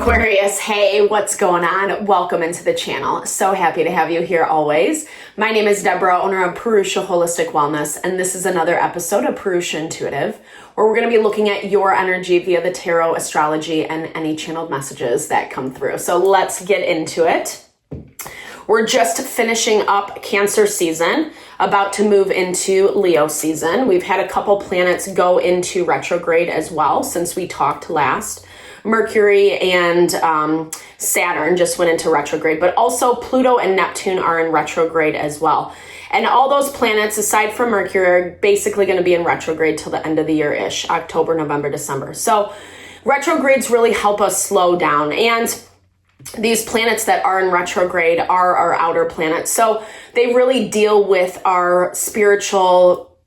Aquarius, hey, what's going on? Welcome into the channel. So happy to have you here always. My name is Deborah, owner of Purusha Holistic Wellness, and this is another episode of Purusha Intuitive, where we're going to be looking at your energy via the tarot, astrology, and any channeled messages that come through. So let's get into it. We're just finishing up Cancer season, about to move into Leo season. We've had a couple planets go into retrograde as well since we talked last. Mercury and Saturn just went into retrograde, but also Pluto and Neptune are in retrograde as well. And all those planets, aside from Mercury, are basically going to be in retrograde till the end of the year-ish, October, November, December. So retrogrades really help us slow down. And these planets that are in retrograde are our outer planets. So they really deal with our spiritual,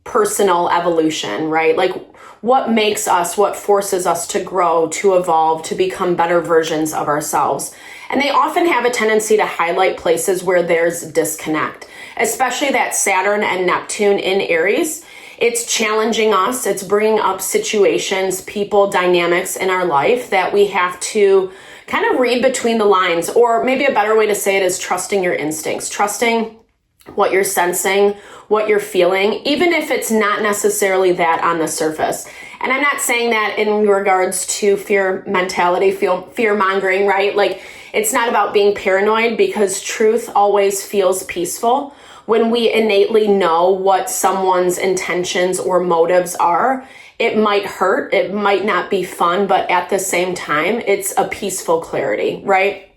personal evolution, right? Like what makes us, what forces us to grow, to evolve, to become better versions of ourselves. And they often have a tendency to highlight places where there's disconnect, especially that Saturn and Neptune in Aries. It's challenging us. It's bringing up situations, people, dynamics in our life that we have to kind of read between the lines, or maybe a better way to say it is trusting your instincts, trusting what you're sensing, what you're feeling, even if it's not necessarily that on the surface. And I'm not saying that in regards to fear mentality, fear mongering, right? Like it's not about being paranoid, because truth always feels peaceful. When we innately know what someone's intentions or motives are, it might hurt, it might not be fun, but at the same time, it's a peaceful clarity, right?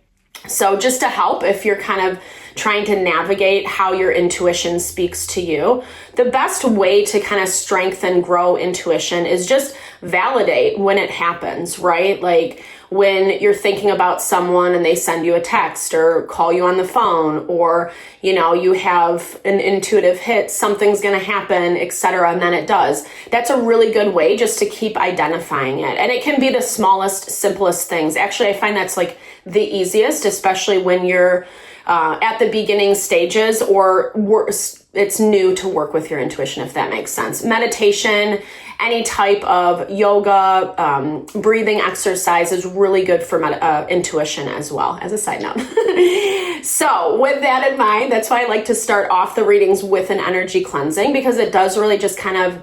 So just to help, if you're kind of trying to navigate how your intuition speaks to you, the best way to kind of strengthen, grow intuition is just validate when it happens, right? Like when you're thinking about someone and they send you a text or call you on the phone, or, you know, you have an intuitive hit, something's going to happen, etc. And then it does. That's a really good way just to keep identifying it. And it can be the smallest, simplest things. Actually, I find that's like the easiest, especially when you're at the beginning stages, or it's new to work with your intuition, if that makes sense. Meditation, any type of yoga, breathing exercise is really good for intuition as well, as a side note. So with that in mind, that's why I like to start off the readings with an energy cleansing, because it does really just kind of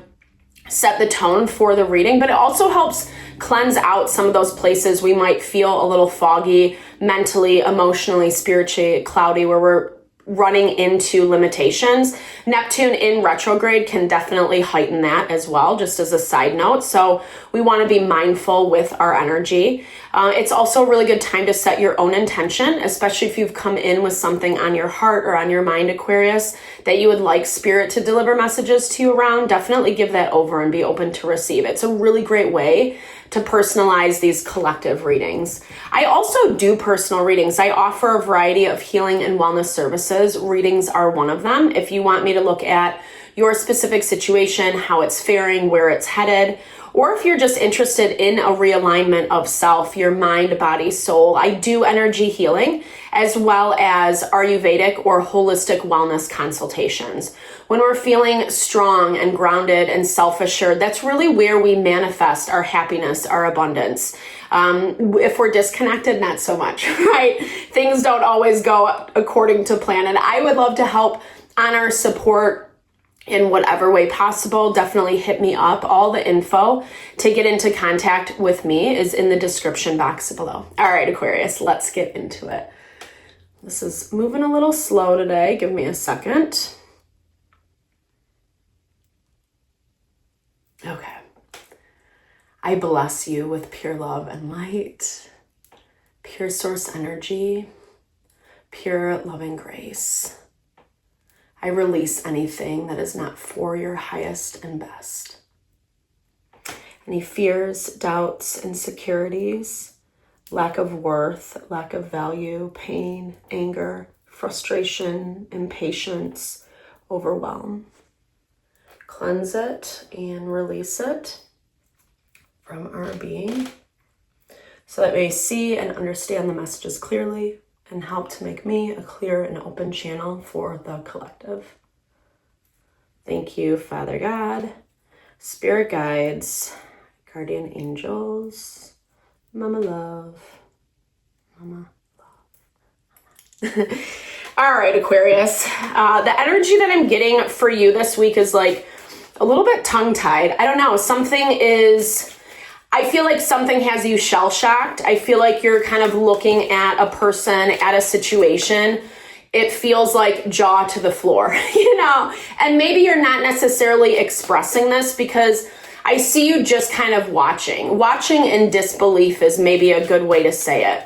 set the tone for the reading, but it also helps cleanse out some of those places we might feel a little foggy mentally, emotionally, spiritually, cloudy, where we're running into limitations. Neptune in retrograde can definitely heighten that as well, just as a side note. So we want to be mindful with our energy. It's also a really good time to set your own intention, especially if you've come in with something on your heart or on your mind, Aquarius, that you would like spirit to deliver messages to you around. Definitely give that over and be open to receive. It's a really great way to personalize these collective readings. I also do personal readings. I offer a variety of healing and wellness services. Readings are one of them. If you want me to look at your specific situation, how it's faring, where it's headed, or if you're just interested in a realignment of self, your mind, body, soul, I do energy healing, as well as Ayurvedic or holistic wellness consultations. When we're feeling strong and grounded and self-assured, that's really where we manifest our happiness, our abundance. If we're disconnected, not so much, right? Things don't always go according to plan. And I would love to help, honor, support in whatever way possible. Definitely hit me up. All the info to get into contact with me is in the description box below. All right, Aquarius, let's get into it. This is moving a little slow today. Give me a second. Okay. I bless you with pure love and light, pure source energy, pure loving grace. I release anything that is not for your highest and best. Any fears, doubts, insecurities, lack of worth, lack of value, pain, anger, frustration, impatience, overwhelm. Cleanse it and release it from our being so that we may see and understand the messages clearly and help to make me a clear and open channel for the collective. Thank you, Father God, Spirit guides, guardian angels, Mama Love, All right, Aquarius. The energy that I'm getting for you this week is like a little bit tongue-tied. I don't know. I feel like something has you shell-shocked. I feel like you're kind of looking at a person, at a situation. It feels like jaw to the floor, and maybe you're not necessarily expressing this because I see you just kind of watching. Watching in disbelief is maybe a good way to say it.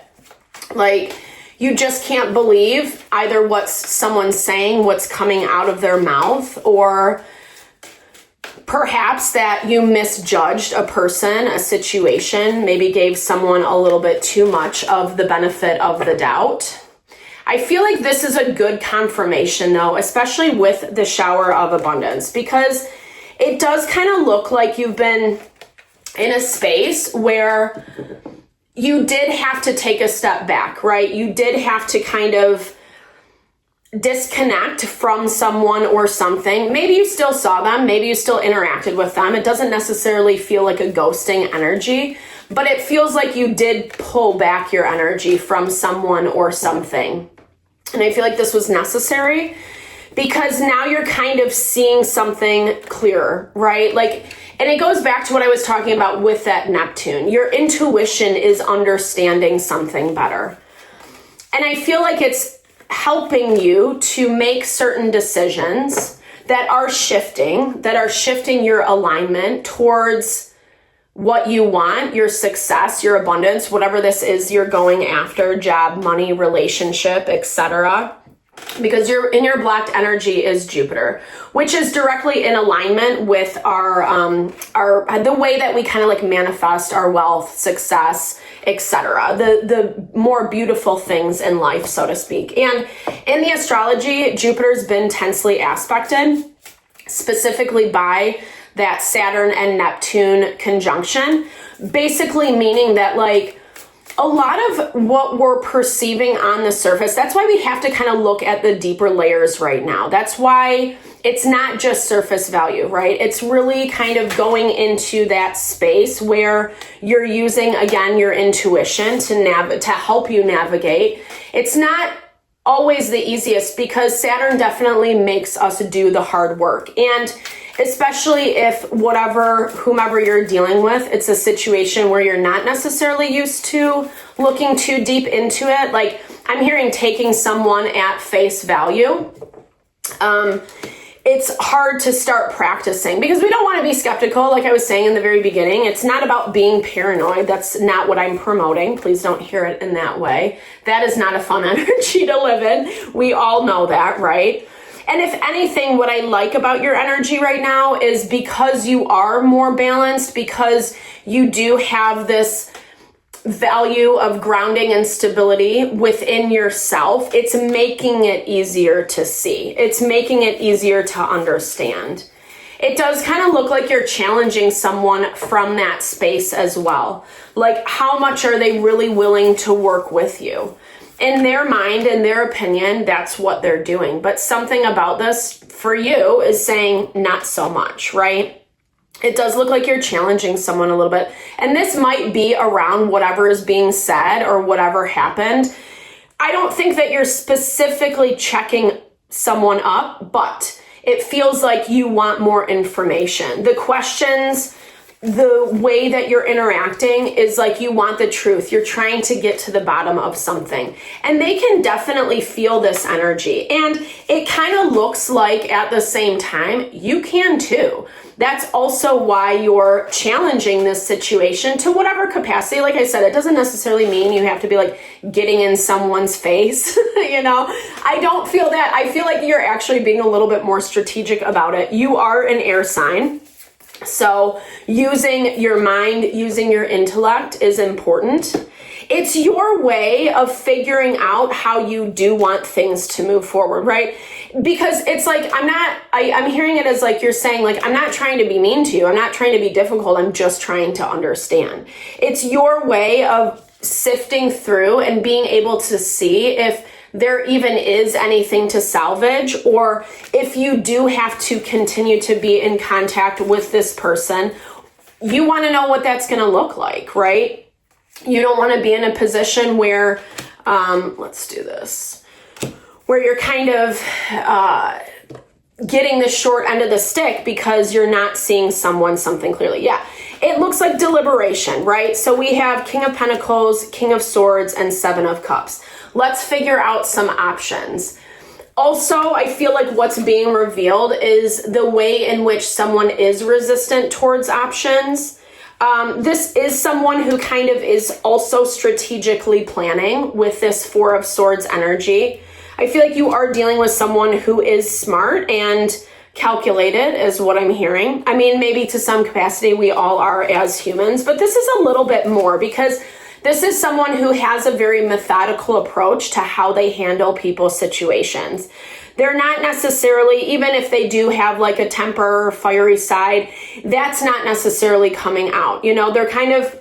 Like, you just can't believe either what someone's saying, what's coming out of their mouth, or perhaps that you misjudged a person, a situation, maybe gave someone a little bit too much of the benefit of the doubt. I feel like this is a good confirmation though, especially with the shower of abundance, because it does kind of look like you've been in a space where you did have to take a step back, right? You did have to kind of disconnect from someone or something. Maybe you still saw them, maybe you still interacted with them. It doesn't necessarily feel like a ghosting energy, but it feels like you did pull back your energy from someone or something. And I feel like this was necessary because now you're kind of seeing something clearer, right? And it goes back to what I was talking about with that Neptune. Your intuition is understanding something better. And I feel like it's helping you to make certain decisions that are shifting your alignment towards what you want, your success, your abundance, whatever this is you're going after, job, money, relationship, etc. Because in your blocked energy is Jupiter, which is directly in alignment with the way that we kind of like manifest our wealth, success, etc. The more beautiful things in life, so to speak. And in the astrology, Jupiter's been tensely aspected, specifically by that Saturn and Neptune conjunction, basically meaning that like a lot of what we're perceiving on the surface, that's why we have to kind of look at the deeper layers right now. That's why it's not just surface value, right? It's really kind of going into that space where you're using, again, your intuition to help you navigate. It's not always the easiest because Saturn definitely makes us do the hard work. And especially if whomever you're dealing with, it's a situation where you're not necessarily used to looking too deep into it. Like I'm hearing taking someone at face value. It's hard to start practicing because we don't want to be skeptical. Like I was saying in the very beginning, it's not about being paranoid. That's not what I'm promoting. Please don't hear it in that way. That is not a fun energy to live in. We all know that, right? And if anything, what I like about your energy right now is because you are more balanced, because you do have this value of grounding and stability within yourself, it's making it easier to see. It's making it easier to understand. It does kind of look like you're challenging someone from that space as well. Like, how much are they really willing to work with you? In their mind, in their opinion, that's what they're doing. But something about this for you is saying not so much, right? It does look like you're challenging someone a little bit. And this might be around whatever is being said or whatever happened. I don't think that you're specifically checking someone up, but it feels like you want more information. The questions, the way that you're interacting is like you want the truth. You're trying to get to the bottom of something. And they can definitely feel this energy. And it kind of looks like at the same time, you can too. That's also why you're challenging this situation to whatever capacity. Like I said, it doesn't necessarily mean you have to be like getting in someone's face, I don't feel that. I feel like you're actually being a little bit more strategic about it. You are an air sign. So using your mind, using your intellect is important. It's your way of figuring out how you do want things to move forward, right? Because it's like, I'm hearing it as like you're saying, like, I'm not trying to be mean to you. I'm not trying to be difficult. I'm just trying to understand. It's your way of sifting through and being able to see if there even is anything to salvage, or if you do have to continue to be in contact with this person, you want to know what that's going to look like, right? You don't want to be in a position where Let's do this. Where you're kind of getting the short end of the stick because you're not seeing something clearly. Yeah, it looks like deliberation, right? So we have King of Pentacles, King of Swords, and Seven of Cups. Let's figure out some options. Also, I feel like what's being revealed is the way in which someone is resistant towards options. This is someone who kind of is also strategically planning with this Four of Swords energy. I feel like you are dealing with someone who is smart and calculated is what I'm hearing. I mean, maybe to some capacity we all are as humans, but this is a little bit more because this is someone who has a very methodical approach to how they handle people's situations. They're not necessarily, even if they do have like a temper or fiery side, that's not necessarily coming out. You know, they're kind of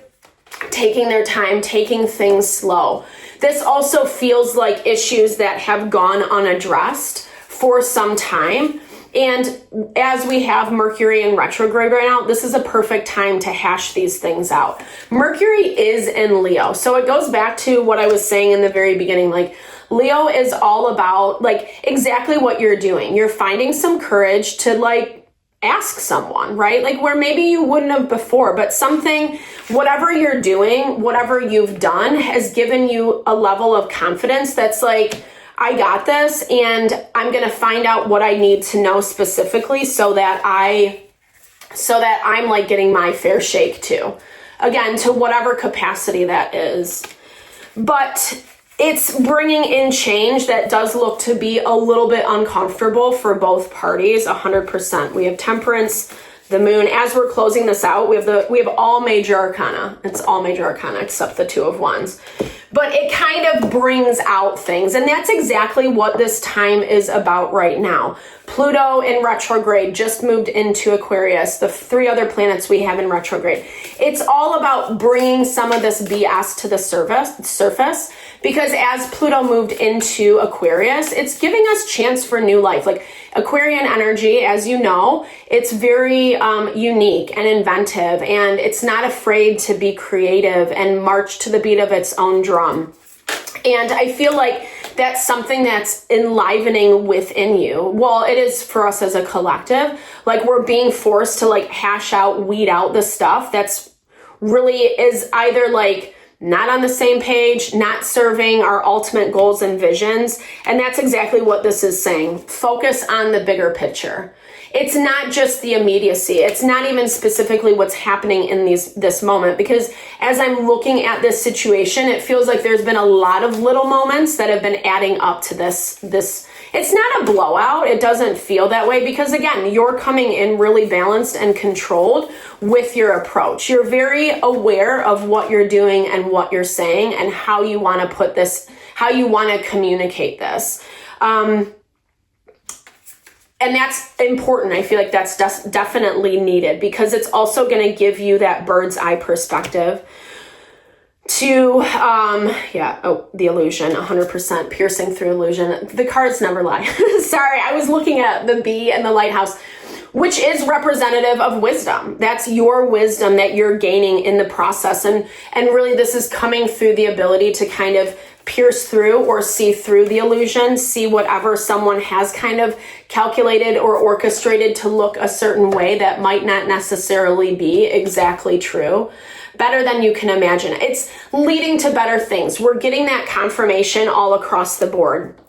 taking their time, taking things slow. This also feels like issues that have gone unaddressed for some time. And as we have Mercury in retrograde right now, this is a perfect time to hash these things out. Mercury is in Leo. So it goes back to what I was saying in the very beginning, like Leo is all about like exactly what you're doing. You're finding some courage to like ask someone, right? Like where maybe you wouldn't have before, but something, whatever you're doing, whatever you've done has given you a level of confidence that's like, I got this and I'm going to find out what I need to know specifically so that I'm like getting my fair shake too. Again, to whatever capacity that is. But it's bringing in change that does look to be a little bit uncomfortable for both parties, 100%. We have Temperance, the Moon. As we're closing this out, we have all major arcana. It's all major arcana except the Two of Wands. But it kind of brings out things. And that's exactly what this time is about right now. Pluto in retrograde just moved into Aquarius, the 3 other planets we have in retrograde. It's all about bringing some of this BS to the surface because as Pluto moved into Aquarius, it's giving us chance for new life. Like Aquarian energy, as you know, it's very unique and inventive, and it's not afraid to be creative and march to the beat of its own drum. And I feel like that's something that's enlivening within you. Well, it is for us as a collective. Like we're being forced to like hash out, weed out the stuff that's really is either like not on the same page, not serving our ultimate goals and visions. And that's exactly what this is saying. Focus on the bigger picture. It's not just the immediacy. It's not even specifically what's happening in this moment, because as I'm looking at this situation, it feels like there's been a lot of little moments that have been adding up to this. It's not a blowout. It doesn't feel that way because again, you're coming in really balanced and controlled with your approach. You're very aware of what you're doing and what you're saying and how you want to put this, how you want to communicate this. And that's important. I feel like that's definitely needed because it's also going to give you that bird's eye perspective to, the illusion, 100% piercing through illusion. The cards never lie. Sorry, I was looking at the bee and the lighthouse, which is representative of wisdom. That's your wisdom that you're gaining in the process. And really this is coming through the ability to kind of pierce through or see through the illusion, see whatever someone has kind of calculated or orchestrated to look a certain way that might not necessarily be exactly true. Better than you can imagine. It's leading to better things. We're getting that confirmation all across the board.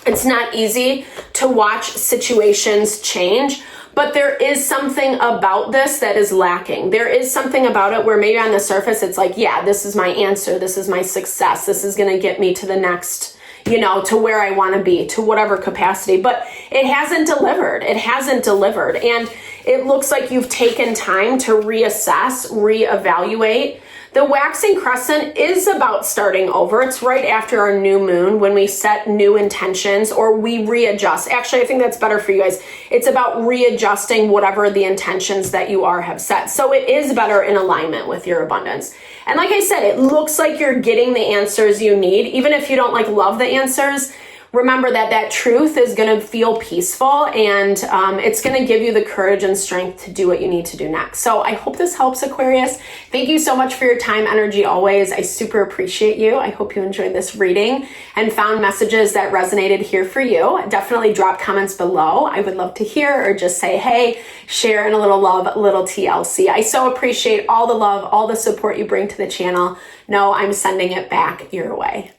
It's not easy to watch situations change, but there is something about this that is lacking. There is something about it where maybe on the surface, it's like, yeah, this is my answer. This is my success. This is going to get me to the next, to where I want to be, to whatever capacity, but it hasn't delivered. It hasn't delivered. And it looks like you've taken time to reassess, reevaluate. The waxing crescent is about starting over. It's right after our new moon when we set new intentions or we readjust. Actually, I think that's better for you guys. It's about readjusting whatever the intentions that you have set. So it is better in alignment with your abundance. And like I said, it looks like you're getting the answers you need. Even if you don't love the answers, remember that that truth is going to feel peaceful, and it's going to give you the courage and strength to do what you need to do next. So I hope this helps, Aquarius. Thank you so much for your time, energy always. I super appreciate you. I hope you enjoyed this reading and found messages that resonated here for you. Definitely drop comments below. I would love to hear, or just say, hey, share in a little love, a little TLC. I so appreciate all the love, all the support you bring to the channel. No, I'm sending it back your way.